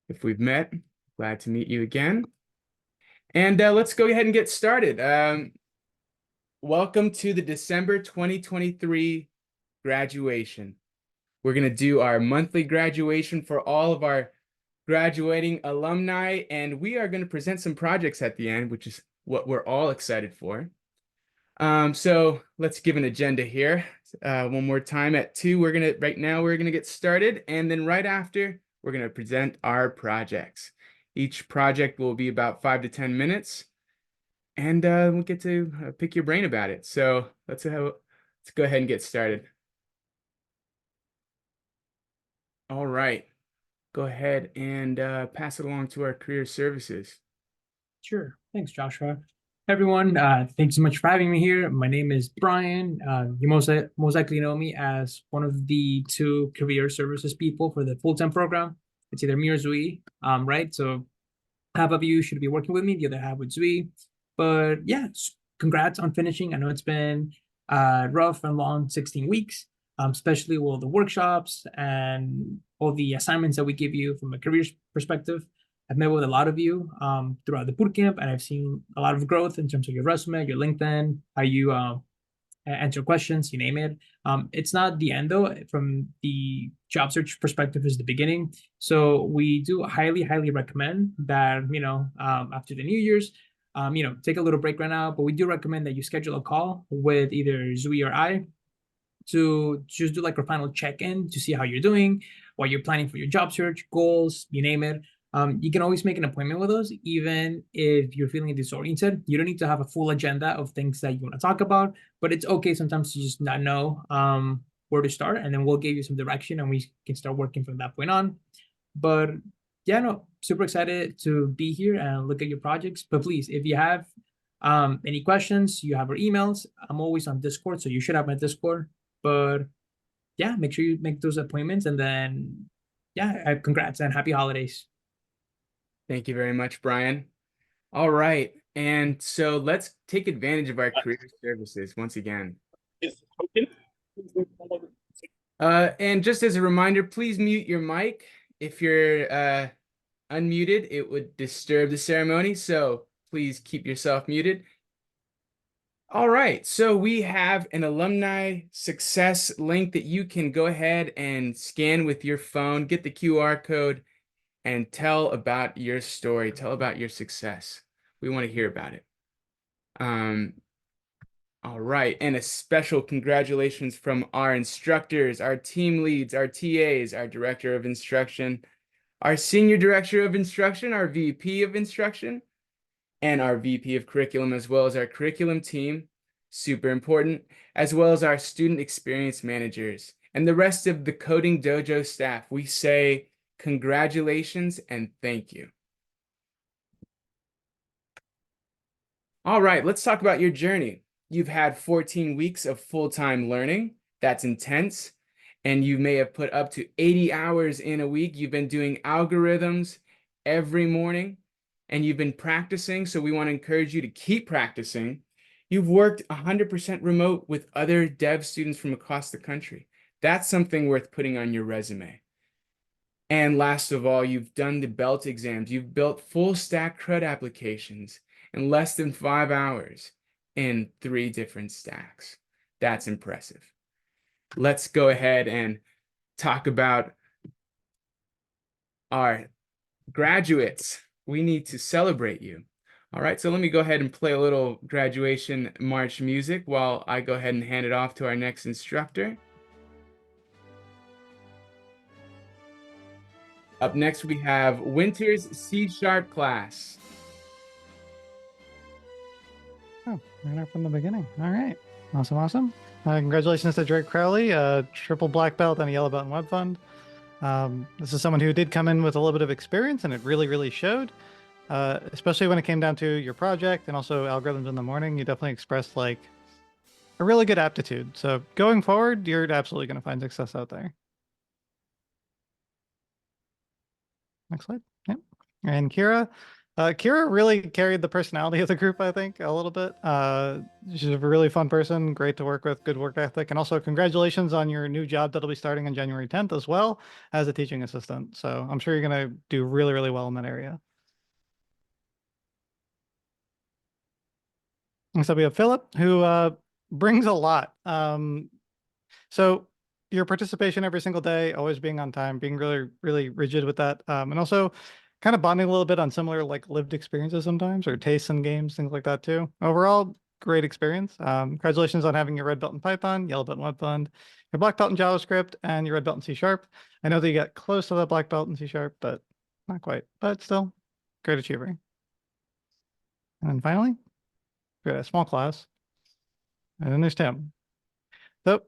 If we've met, glad to meet you again. And let's go ahead and get started. Welcome to the December 2023 graduation. We're going to do our monthly graduation for all of our graduating alumni, and we are going to present some projects at the end, which is what we're all excited for. So let's give an agenda here. One more time at 2, right now we're gonna get started, and then right after, we're gonna present our projects. Each project will be about 5 to 10 minutes, and we'll get to pick your brain about it. So let's go ahead and get started. All right, go ahead and pass it along to our career services. Sure. Thanks, Joshua. Everyone, thanks so much for having me here. My name is Brian. You most likely know me as one of the 2 career services people for the full-time program. It's either me or Zui, right? So half of you should be working with me, the other half with Zui. But yeah, congrats on finishing. I know it's been rough and long 16 weeks, especially with all the workshops and all the assignments that we give you from a career perspective. I've met with a lot of you throughout the bootcamp, and I've seen a lot of growth in terms of your resume, your LinkedIn, how you answer questions, you name it. It's not the end though. From the job search perspective, is the beginning. So we do highly recommend that after the New Year's, take a little break right now. But we do recommend that you schedule a call with either Zui or I to just do like a final check-in to see how you're doing, what you're planning for your job search, goals, you name it. You can always make an appointment with us, even if you're feeling disoriented. You don't need to have a full agenda of things that you want to talk about, but it's okay sometimes to just not know where to start, and then we'll give you some direction and we can start working from that point on. But yeah, no, super excited to be here and look at your projects. But please, if you have any questions, you have our emails. I'm always on Discord, so you should have my Discord. But yeah, make sure you make those appointments, and then yeah, congrats and happy holidays. Thank you very much, Brian. All right, and so let's take advantage of our career services once again. And just as a reminder, please mute your mic. If you're unmuted, it would disturb the ceremony, so please keep yourself muted. All right, so we have an alumni success link that you can go ahead and scan with your phone, get the QR code, and tell about your story, tell about your success. We want to hear about it. All right, and a special congratulations from our instructors, our team leads, our TAs, our director of instruction, our senior director of instruction, our VP of instruction, and our VP of curriculum, as well as our curriculum team, super important, as well as our student experience managers, and the rest of the Coding Dojo staff. We say congratulations and thank you. All right, let's talk about your journey. You've had 14 weeks of full-time learning. That's intense. And you may have put up to 80 hours in a week. You've been doing algorithms every morning, and you've been practicing. So we want to encourage you to keep practicing. You've worked 100% remote with other dev students from across the country. That's something worth putting on your resume. And last of all, you've done the belt exams. You've built full stack CRUD applications in less than 5 hours in 3 different stacks. That's impressive. Let's go ahead and talk about our graduates. We need to celebrate you. All right, so let me go ahead and play a little graduation march music while I go ahead and hand it off to our next instructor. Up next, we have Winter's C# class. Oh, right from the beginning. All right. Awesome. Congratulations to Drake Crowley, triple black belt and a yellow belt in Web Fund. This is someone who did come in with a little bit of experience, and it really showed, especially when it came down to your project and also algorithms in the morning. You definitely expressed like a really good aptitude. So going forward, you're absolutely going to find success out there. Next slide. Yep. And Kira, Kira really carried the personality of the group, I think, a little bit. She's a really fun person, great to work with, good work ethic, and also congratulations on your new job that'll be starting on January 10th as well as a teaching assistant. So I'm sure you're gonna do really, really well in that area. And so we have Philip, who brings a lot. So your participation every single day, always being on time, being really, really rigid with that, and also kind of bonding a little bit on similar like lived experiences sometimes, or tastes in games, things like that too. Overall, great experience. Congratulations on having your red belt in Python, yellow belt in Web Fund, your black belt in JavaScript, and your red belt in C Sharp. I know that you got close to the black belt in C Sharp, but not quite. But still, great achiever. And then finally, we got a small class, and then there's Tim. So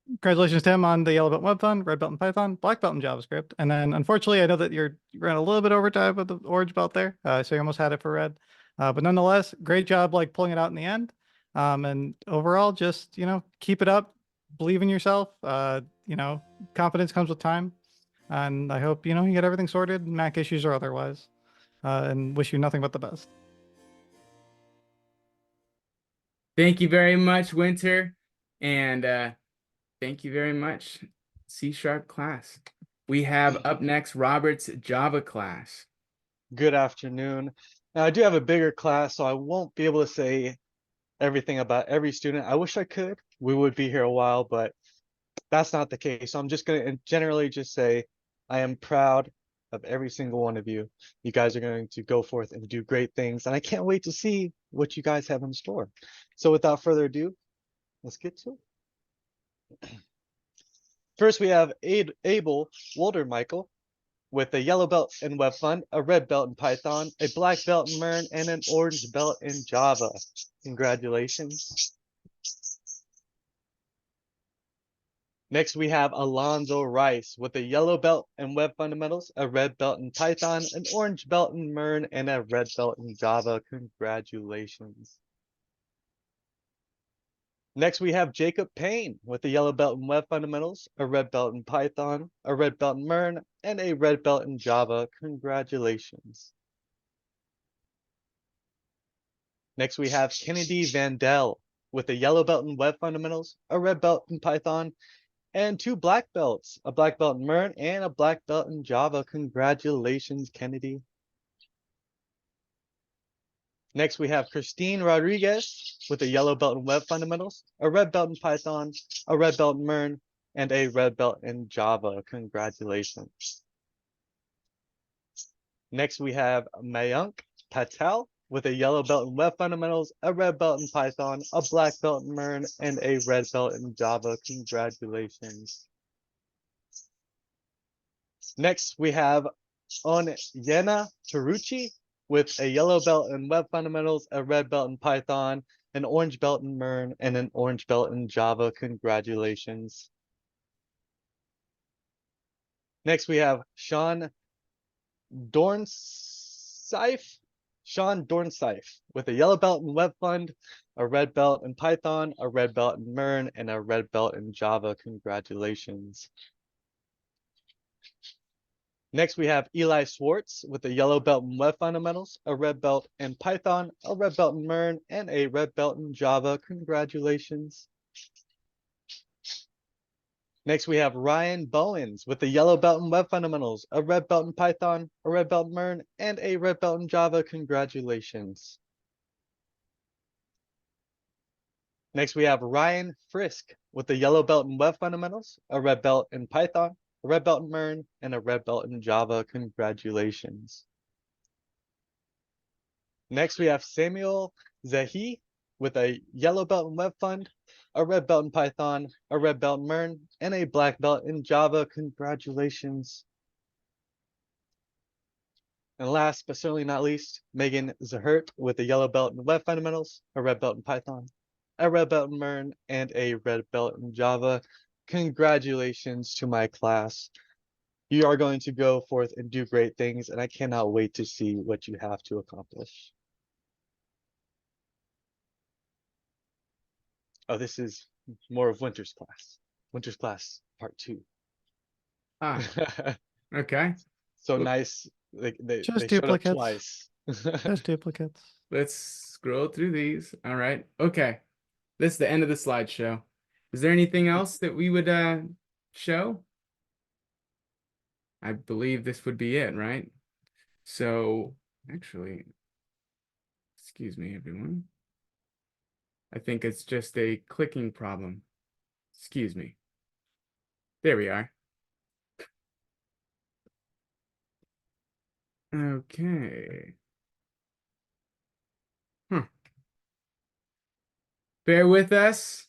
congratulations, Tim, on the yellow belt in Web Fund, red belt in Python, black belt in JavaScript. And then unfortunately, I know that you ran a little bit overtime with the orange belt there. So you almost had it for red. But nonetheless, great job like pulling it out in the end. And overall, just, keep it up, believe in yourself. Confidence comes with time. And I hope, you get everything sorted, Mac issues or otherwise. And wish you nothing but the best. Thank you very much, Winter. And thank you very much, C# class. We have up next Robert's Java class. Good afternoon. Now, I do have a bigger class, so I won't be able to say everything about every student. I wish I could. We would be here a while, but that's not the case. So I'm just going to generally just say I am proud of every single one of you. You guys are going to go forth and do great things, and I can't wait to see what you guys have in store. So without further ado, let's get to it. First, we have Abel Walter Michael with a yellow belt in Web Fund, a red belt in Python, a black belt in Mern, and an orange belt in Java. Congratulations. Next, we have Alonzo Rice with a yellow belt in Web Fundamentals, a red belt in Python, an orange belt in Mern, and a red belt in Java. Congratulations. Next, we have Jacob Payne with a yellow belt in Web Fundamentals, a red belt in Python, a red belt in Mern, and a red belt in Java. Congratulations. Next, we have Kennedy Vandell with a yellow belt in Web Fundamentals, a red belt in Python, and 2 black belts, a black belt in Mern and a black belt in Java. Congratulations, Kennedy. Next, we have Christine Rodriguez with a yellow belt in Web Fundamentals, a red belt in Python, a red belt in Mern, and a red belt in Java. Congratulations. Next, we have Mayank Patel with a yellow belt in Web Fundamentals, a red belt in Python, a black belt in Mern, and a red belt in Java. Congratulations. Next, we have Onyena Taruchi with a yellow belt in Web Fundamentals, a red belt in Python, an orange belt in Mern, and an orange belt in Java. Congratulations. Next, we have Sean Dornsife with a yellow belt in Web Fund, a red belt in Python, a red belt in Mern, and a red belt in Java. Congratulations. Next, we have Eli Swartz with a yellow belt in Web Fundamentals, a red belt in Python, a red belt in Mern, and a red belt in Java. Congratulations. Next, we have Ryan Bowens with a yellow belt in Web Fundamentals, a red belt in Python, a red belt in Mern, and a red belt in Java. Congratulations. Next, we have Ryan Frisk with a yellow belt in Web Fundamentals, a red belt in Python, a red belt in Mern, and a red belt in Java. Congratulations. Next, we have Samuel Zahi with a yellow belt in Web Fund, a red belt in Python, a red belt in Mern, and a black belt in Java. Congratulations. And last but certainly not least, Megan Zahert with a yellow belt in Web Fundamentals, a red belt in Python, a red belt in Mern, and a red belt in Java. Congratulations to my class. You are going to go forth and do great things, and I cannot wait to see what you have to accomplish. Oh, this is more of Winter's class. Winter's class part 2. Ah, okay. So nice. They Just showed up duplicates. twice. There's duplicates. Let's scroll through these. All right. Okay. This is the end of the slideshow. Is there anything else that we would show? I believe this would be it, right? So actually, excuse me, everyone. I think it's just a clicking problem. Excuse me. There we are. Okay. Huh. Bear with us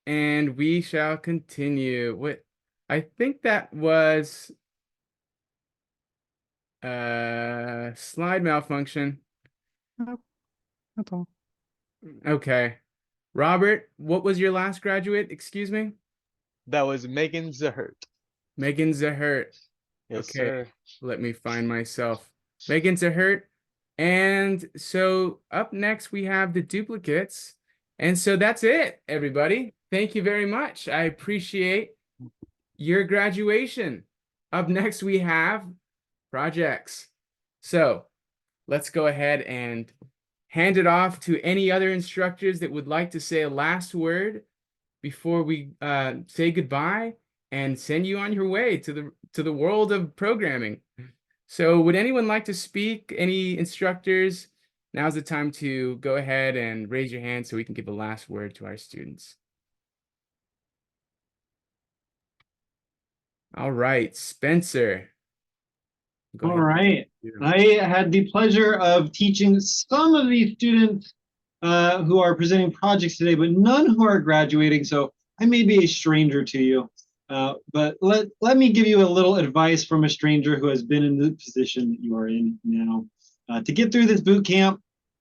and we shall continue. What I think that was slide malfunction. Nope, that's all. Okay. Robert, what was your last graduate? Excuse me? That was Megan Zahert. Megan Zahert. Yes, Okay, sir. let me find myself. Megan Zahert. And so up next we have the duplicates. And so that's it, everybody. Thank you very much. I appreciate your graduation. Up next we have projects. So let's go ahead and hand it off to any other instructors that would like to say a last word before we say goodbye and send you on your way to the world of programming. So would anyone like to speak? Any instructors? Now's the time to go ahead and raise your hand so we can give a last word to our students. All right, Spencer. Go All ahead. right. Yeah. I had the pleasure of teaching some of these students who are presenting projects today, but none who are graduating. So I may be a stranger to you. But let me give you a little advice from a stranger who has been in the position that you are in now. To get through this boot camp,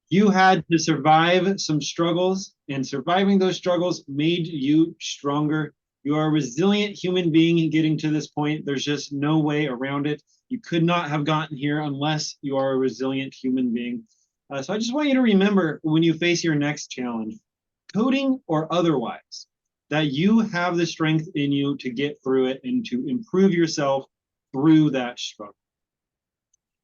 you had to survive some struggles, and surviving those struggles made you stronger. You are a resilient human being getting to this point. There's just no way around it. You could not have gotten here unless you are a resilient human being. So I just want you to remember when you face your next challenge, coding or otherwise, that you have the strength in you to get through it and to improve yourself through that struggle.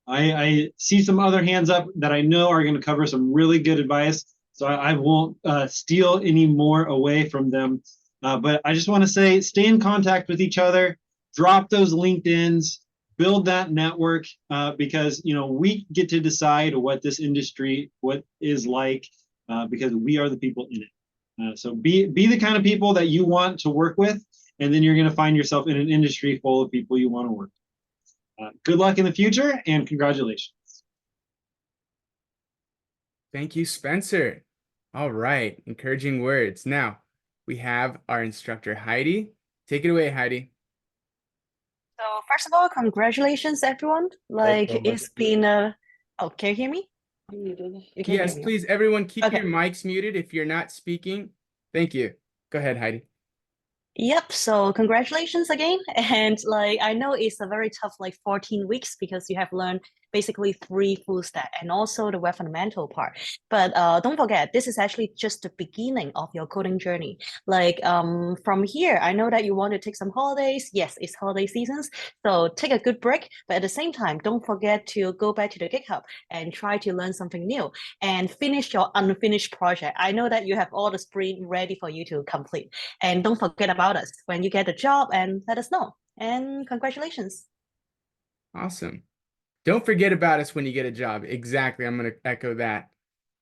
I see some other hands up that I know are going to cover some really good advice, so I won't steal any more away from them. But I just want to say, stay in contact with each other, drop those LinkedIns, build that network, because we get to decide what this industry what is like, because we are the people in it. So be the kind of people that you want to work with, and then you're going to find yourself in an industry full of people you want to work with. Good luck in the future and congratulations. Thank you, Spencer. All right, encouraging words. Now we have our instructor, Heidi. Take it away, Heidi. So first of all, congratulations, everyone. Thanks Like so much. it's been a. Oh, can you hear me? You can hear Yes, me. please, everyone, keep Okay. your mics muted if you're not speaking. Thank you. Go ahead, Heidi. Yep, so congratulations again. And like I know it's a very tough 14 weeks because you have learned basically 3 full stack and also the web fundamental part. But don't forget, this is actually just the beginning of your coding journey. From here, I know that you want to take some holidays. Yes, it's holiday seasons. So take a good break, but at the same time, don't forget to go back to the GitHub and try to learn something new and finish your unfinished project. I know that you have all the sprint ready for you to complete. And don't forget about us when you get a job and let us know. And congratulations. Awesome. Don't forget about us when you get a job. Exactly. I'm going to echo that.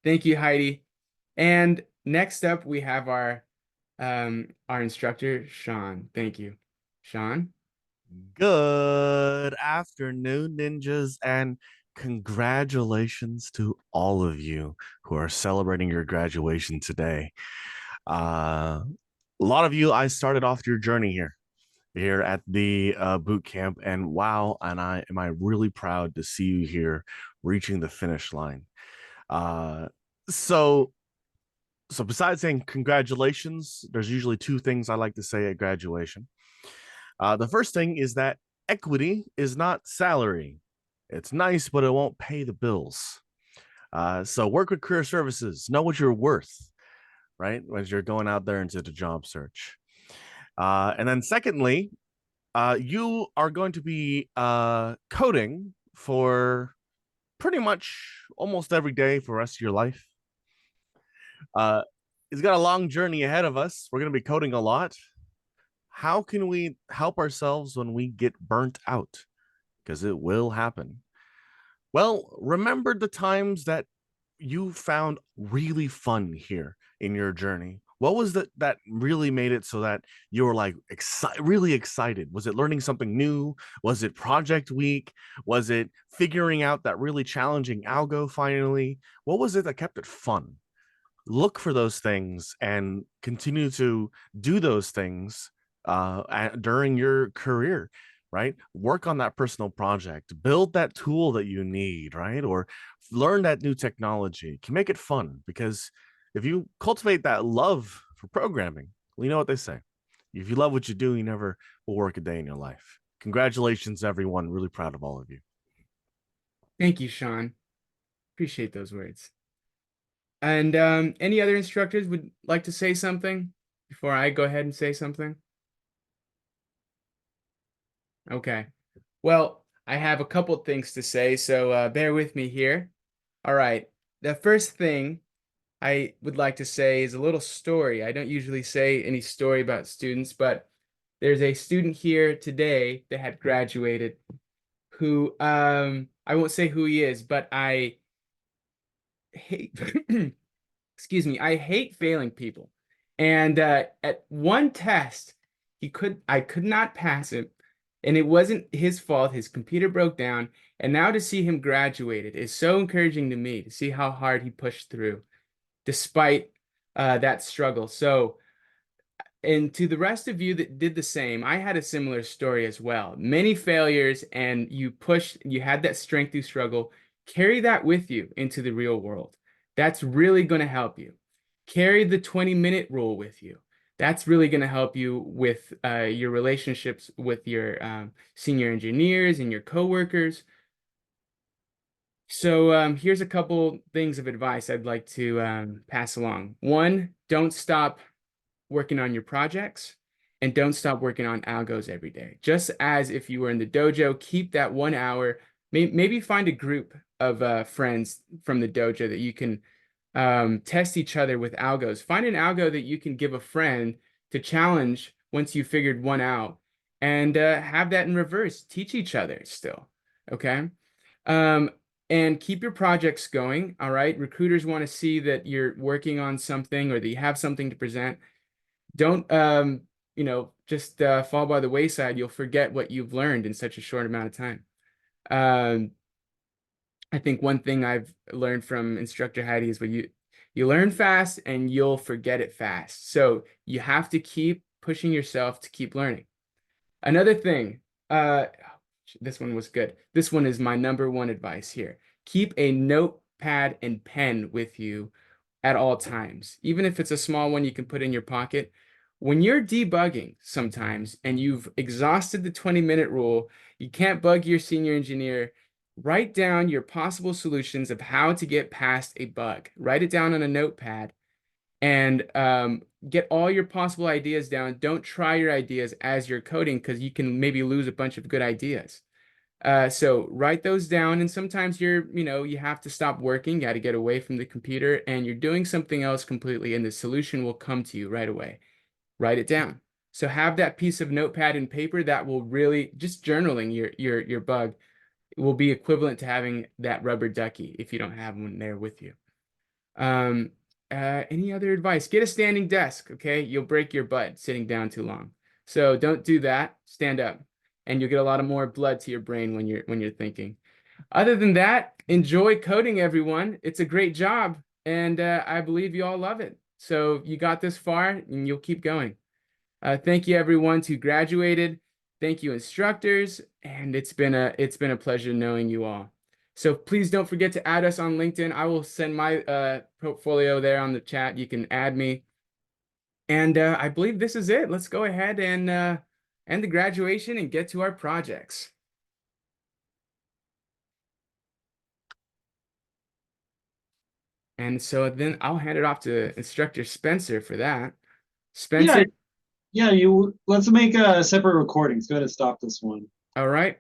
Thank you, Heidi. And next up, we have our instructor, Sean. Thank you. Sean? Good afternoon, ninjas, and congratulations to all of you who are celebrating your graduation today. A lot of you, I started off your journey here at the boot camp, and wow, and am I really proud to see you here reaching the finish line. So besides saying congratulations, there's usually 2 things I like to say at graduation. The first thing is that equity is not salary. It's nice, but it won't pay the bills. So work with career services. Know what you're worth, right? As you're going out there into the job search. And then secondly, you are going to be coding for pretty much almost every day for the rest of your life. He's got a long journey ahead of us. We're going to be coding a lot. How can we help ourselves when we get burnt out? Because it will happen. Well, remember the times that you found really fun here in your journey. What was that really made it so that you were like really excited? Was it learning something new? Was it project week? Was it figuring out that really challenging algo finally? What was it that kept it fun? Look for those things and continue to do those things during your career, right? Work on that personal project, build that tool that you need, right? Or learn that new technology. Can make it fun, because if you cultivate that love for programming, well, you know what they say. If you love what you do, you never will work a day in your life. Congratulations, everyone. Really proud of all of you. Thank you, Sean. Appreciate those words. And any other instructors would like to say something before I go ahead and say something? Okay. Well, I have a couple things to say, so bear with me here. All right. The first thing I would like to say is a little story. I don't usually say any story about students, but there's a student here today that had graduated who I won't say who he is, but I hate excuse me, I hate failing people. And at one test, I could not pass it, and it wasn't his fault. His computer broke down, and now to see him graduated is so encouraging to me to see how hard he pushed through, despite that struggle. So, and to the rest of you that did the same, I had a similar story as well. Many failures, and you had that strength through struggle. Carry that with you into the real world. That's really going to help you. Carry the 20-minute rule with you. That's really going to help you with your relationships with your senior engineers and your coworkers. So here's a couple things of advice I'd like to pass along. One, don't stop working on your projects, and don't stop working on algos every day. Just as if you were in the dojo, keep that 1 hour. Maybe find a group of friends from the dojo that you can test each other with algos. Find an algo that you can give a friend to challenge once you figured one out, and have that in reverse. Teach each other still, okay? And keep your projects going, all right? Recruiters want to see that you're working on something or that you have something to present. Don't just fall by the wayside. You'll forget what you've learned in such a short amount of time. I think one thing I've learned from instructor Heidi is when you learn fast and you'll forget it fast. So you have to keep pushing yourself to keep learning. Another thing, this one was good. This one is my number one advice here. Keep a notepad and pen with you at all times. Even if it's a small one you can put in your pocket. When you're debugging sometimes and you've exhausted the 20-minute rule, you can't bug your senior engineer, write down your possible solutions of how to get past a bug. Write it down on a notepad and get all your possible ideas down. Don't try your ideas as you're coding, because you can maybe lose a bunch of good ideas. So write those down, and sometimes you have to stop working, you got to get away from the computer, and you're doing something else completely, and the solution will come to you right away. Write it down. So have that piece of notepad and paper that will really, just journaling your bug will be equivalent to having that rubber ducky if you don't have one there with you. Any other advice? Get a standing desk, okay? You'll break your butt sitting down too long. So don't do that. Stand up, and you'll get a lot of more blood to your brain when you're thinking. Other than that, enjoy coding, everyone. It's a great job, and I believe you all love it. So you got this far, and you'll keep going. Thank you, everyone who graduated. Thank you, instructors, and it's been a pleasure knowing you all. So please don't forget to add us on LinkedIn. I will send my portfolio there on the chat. You can add me. And I believe this is it. Let's go ahead and end the graduation and get to our projects. And so then I'll hand it off to Instructor Spencer for that. Spencer? Yeah, let's make a separate recordings. Go ahead and stop this one. All right.